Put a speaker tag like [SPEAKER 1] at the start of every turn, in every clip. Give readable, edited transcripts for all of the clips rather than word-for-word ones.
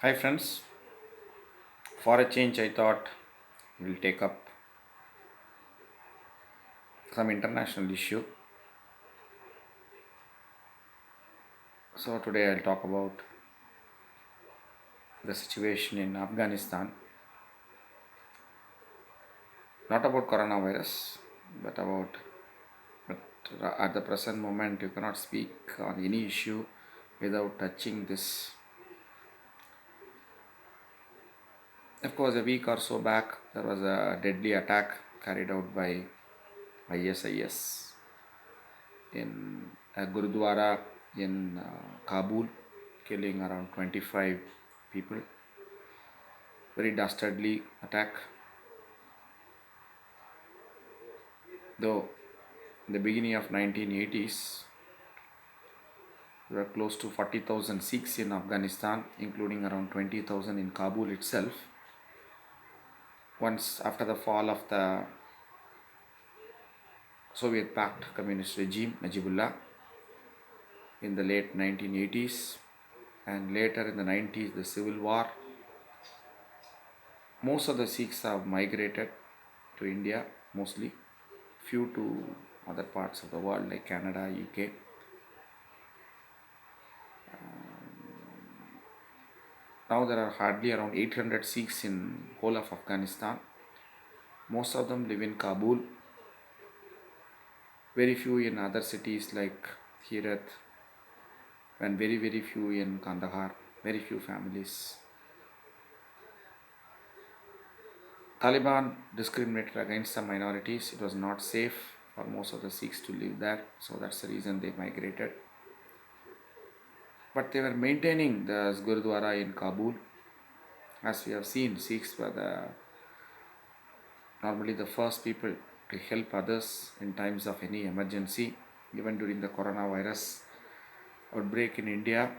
[SPEAKER 1] Hi friends, for a change I thought we'll take up some international issue. So today I'll talk about the situation in Afghanistan, not about coronavirus, but about but at the present moment you cannot speak on any issue without touching this. Of course, a week or so back there was a deadly attack carried out by ISIS in a Gurudwara in Kabul, killing around 25 people. Very dastardly attack. Though in the beginning of 1980s, there were close to 40,000 Sikhs in Afghanistan, including around 20,000 in Kabul itself. Once after the fall of the Soviet-backed communist regime, Najibullah, in the late 1980s, and later in the 90s, the civil war, most of the Sikhs have migrated to India, mostly, few to other parts of the world like Canada, UK. Now there are hardly around 800 Sikhs in whole of Afghanistan. Most of them live in Kabul. Very few in other cities like Herat, and very few in Kandahar. Very few families. Taliban discriminated against some minorities. It was not safe for most of the Sikhs to live there, so that's the reason they migrated. But they were maintaining the Gurudwara in Kabul. As we have seen, Sikhs were normally the first people to help others in times of any emergency. Even during the coronavirus outbreak in India,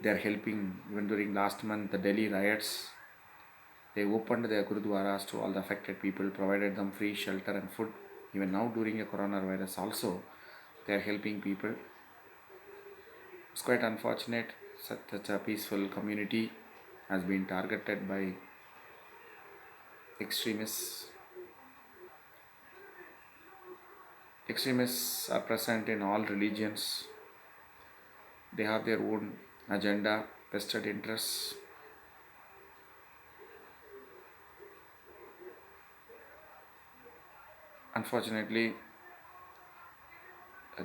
[SPEAKER 1] they are helping. Even during last month, the Delhi riots, they opened their Gurudwaras to all the affected people, provided them free shelter and food. Even now, during the coronavirus, also, they are helping people. It's quite unfortunate such a peaceful community has been targeted by extremists. Extremists are present in all religions. They have their own agenda, vested interests. Unfortunately,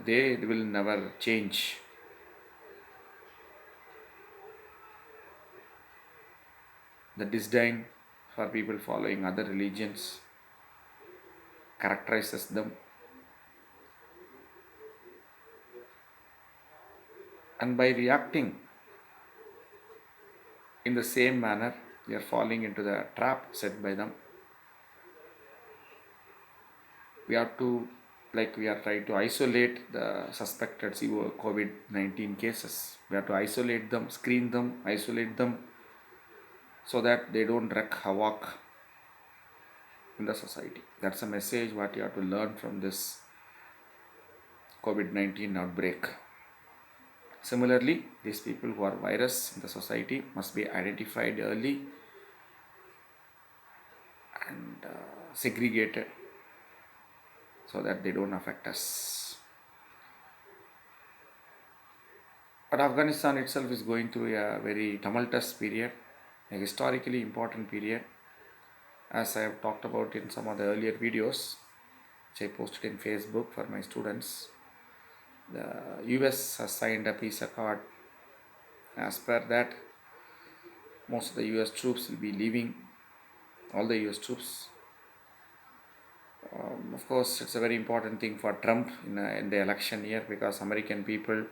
[SPEAKER 1] they will never change. The disdain for people following other religions characterizes them, and by reacting in the same manner, we are falling into the trap set by them. We have to, like we are trying to isolate the suspected COVID-19 cases. We have to isolate them, screen them, isolate them, so that they don't wreak havoc in the society. That's a message what you have to learn from this COVID-19 outbreak. Similarly, these people who are virus in the society must be identified early and segregated so that they don't affect us. But Afghanistan itself is going through a very tumultuous period, a historically important period, as I have talked about in some of the earlier videos which I posted in Facebook for my students. The US has signed a peace accord. As per that, most of the US troops will be leaving, all the US troops. Of course, it's a very important thing for Trump in the election year, because American people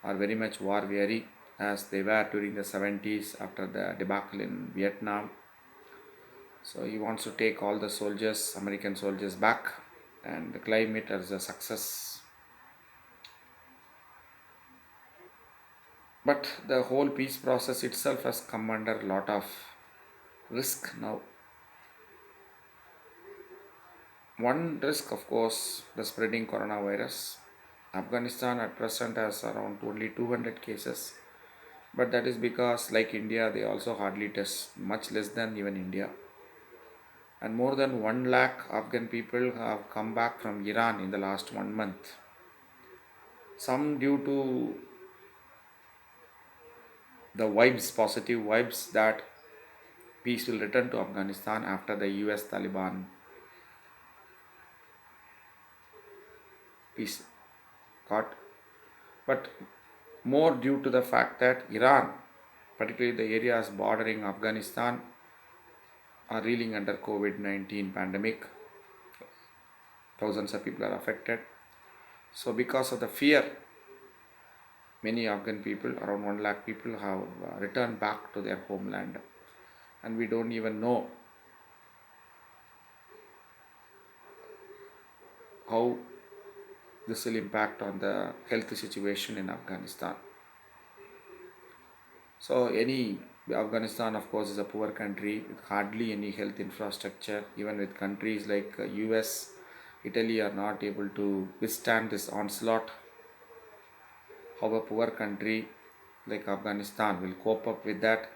[SPEAKER 1] are very much war weary, as they were during the 70s after the debacle in Vietnam. So he wants to take all the soldiers, American soldiers, back and claim it as a success. But the whole peace process itself has come under a lot of risk now. One risk, of course, the spreading coronavirus. Afghanistan at present has around only 200 cases, But that is because, like India, they also hardly test, much less than even India. And more than 1 lakh Afghan people have come back from Iran in the last 1 month. Some due to the vibes, positive vibes that peace will return to Afghanistan after the US Taliban peace got, but more due to the fact that Iran, particularly the areas bordering Afghanistan, are reeling under COVID-19 pandemic. Thousands of people are affected. So because of the fear, many Afghan people, around 1 lakh people, have returned back to their homeland. And we don't even know how this will impact on the health situation in Afghanistan. So Afghanistan, of course, is a poor country with hardly any health infrastructure. Even with countries like US, Italy are not able to withstand this onslaught. How a poor country like Afghanistan will cope up with that?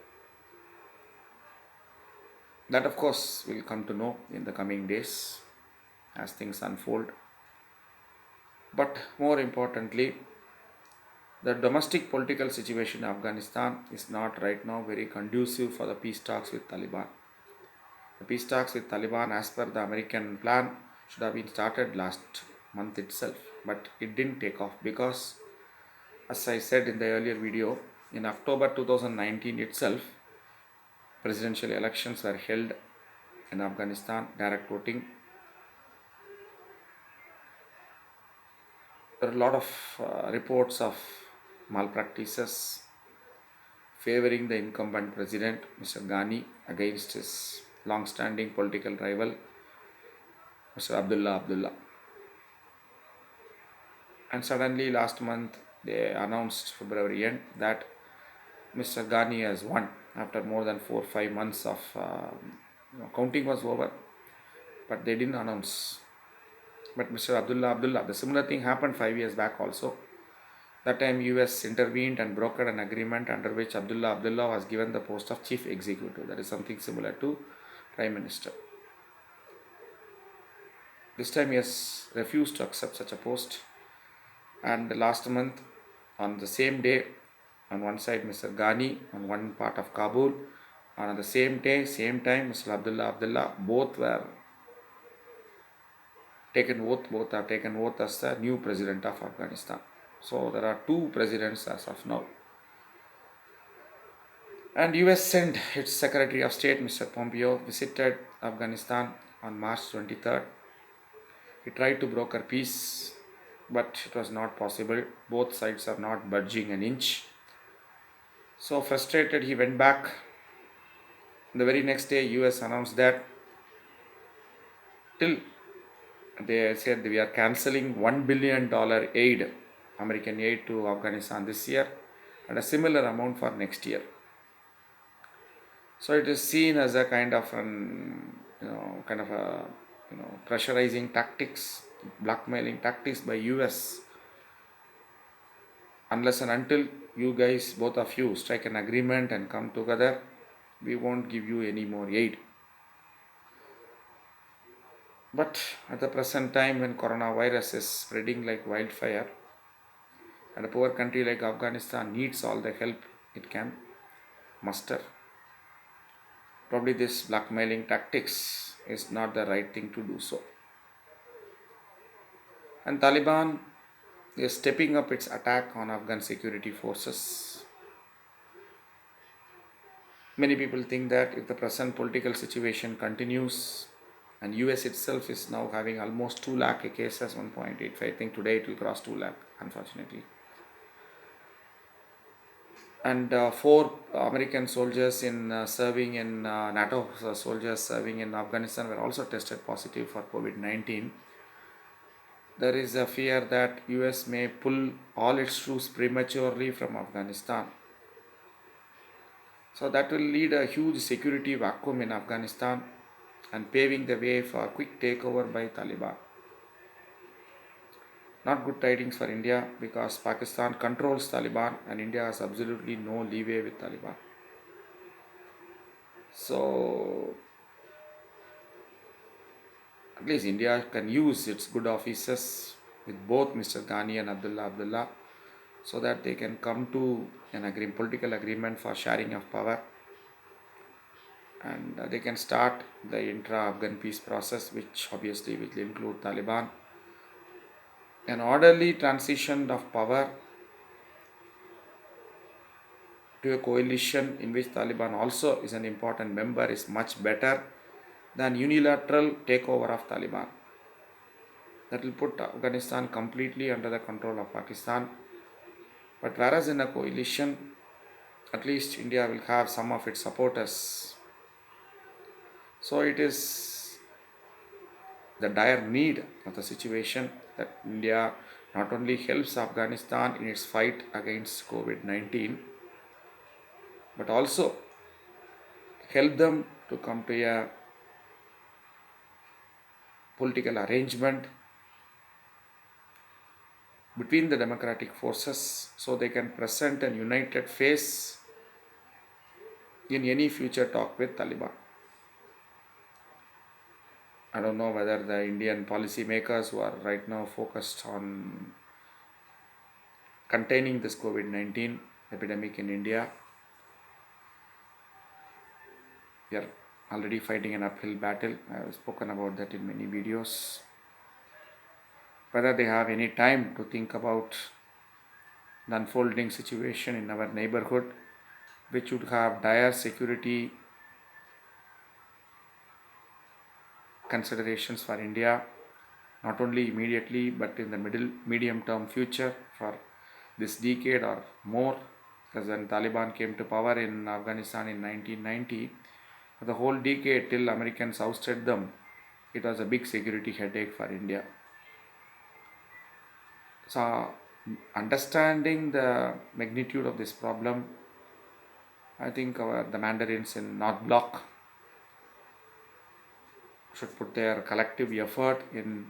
[SPEAKER 1] That, of course, we'll come to know in the coming days as things unfold. But more importantly, the domestic political situation in Afghanistan is not right now very conducive for the peace talks with Taliban. The peace talks with Taliban, as per the American plan, should have been started last month itself, but it didn't take off because, as I said in the earlier video, in October 2019 itself, presidential elections were held in Afghanistan, direct voting. There are a lot of reports of malpractices favoring the incumbent president, Mr. Ghani, against his long-standing political rival, Mr. Abdullah. And suddenly last month they announced, February end, that Mr. Ghani has won after more than 4 or 5 months of counting was over, but they didn't announce. But Mr. Abdullah, the similar thing happened 5 years back also. That time US intervened and brokered an agreement under which Abdullah was given the post of chief executive. That is something similar to prime minister. This time he has refused to accept such a post. And last month, on the same day, on one side Mr. Ghani, on one part of Kabul, and on the same day, same time, Mr. Abdullah, both were taken oath, both have taken oath as the new president of Afghanistan. So there are two presidents as of now. And US sent its Secretary of State, Mr. Pompeo, visited Afghanistan on March 23rd. He tried to broker peace, but it was not possible. Both sides are not budging an inch. So frustrated, he went back. The very next day, US announced that till they said we are cancelling $1 billion aid, American aid to Afghanistan this year, and a similar amount for next year. So it is seen as a kind of pressurizing tactics, blackmailing tactics by US. Unless and until you guys, both of you, strike an agreement and come together, we won't give you any more aid. But at the present time, when coronavirus is spreading like wildfire, and a poor country like Afghanistan needs all the help it can muster, probably this blackmailing tactics is not the right thing to do so. And Taliban is stepping up its attack on Afghan security forces. Many people think that if the present political situation continues, and US itself is now having almost 2 lakh cases, 1.85, I think today it will cross 2 lakh, unfortunately. And 4 American soldiers serving in NATO soldiers serving in Afghanistan were also tested positive for COVID-19. There is a fear that US may pull all its troops prematurely from Afghanistan. So that will lead a huge security vacuum in Afghanistan and paving the way for a quick takeover by Taliban. Not good tidings for India because Pakistan controls Taliban and India has absolutely no leeway with Taliban. So at least India can use its good offices with both Mr. Ghani and Abdullah so that they can come to an political agreement for sharing of power, and they can start the intra-Afghan peace process, which obviously will include Taliban. An orderly transition of power to a coalition in which Taliban also is an important member is much better than unilateral takeover of Taliban. That will put Afghanistan completely under the control of Pakistan. But whereas in a coalition, at least India will have some of its supporters. So it is the dire need of the situation that India not only helps Afghanistan in its fight against COVID-19, but also help them to come to a political arrangement between the democratic forces so they can present a united face in any future talk with Taliban. I don't know whether the Indian policymakers who are right now focused on containing this COVID-19 epidemic in India, we are already fighting an uphill battle. I have spoken about that in many videos. Whether they have any time to think about the unfolding situation in our neighborhood, which would have dire security considerations for India, not only immediately but in the medium term future for this decade or more. Because when Taliban came to power in Afghanistan in 1990, for the whole decade till Americans ousted them, it was a big security headache for India. So understanding the magnitude of this problem, I think the Mandarins in North Bloc should put their collective effort in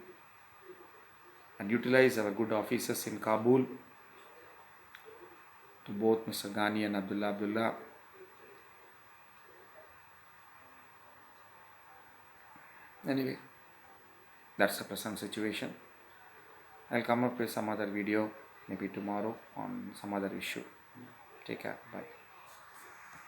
[SPEAKER 1] and utilize our good officers in Kabul to both Mr. Ghani and Abdullah. Anyway, that's the present situation. I'll come up with some other video maybe tomorrow on some other issue. Take care. Bye.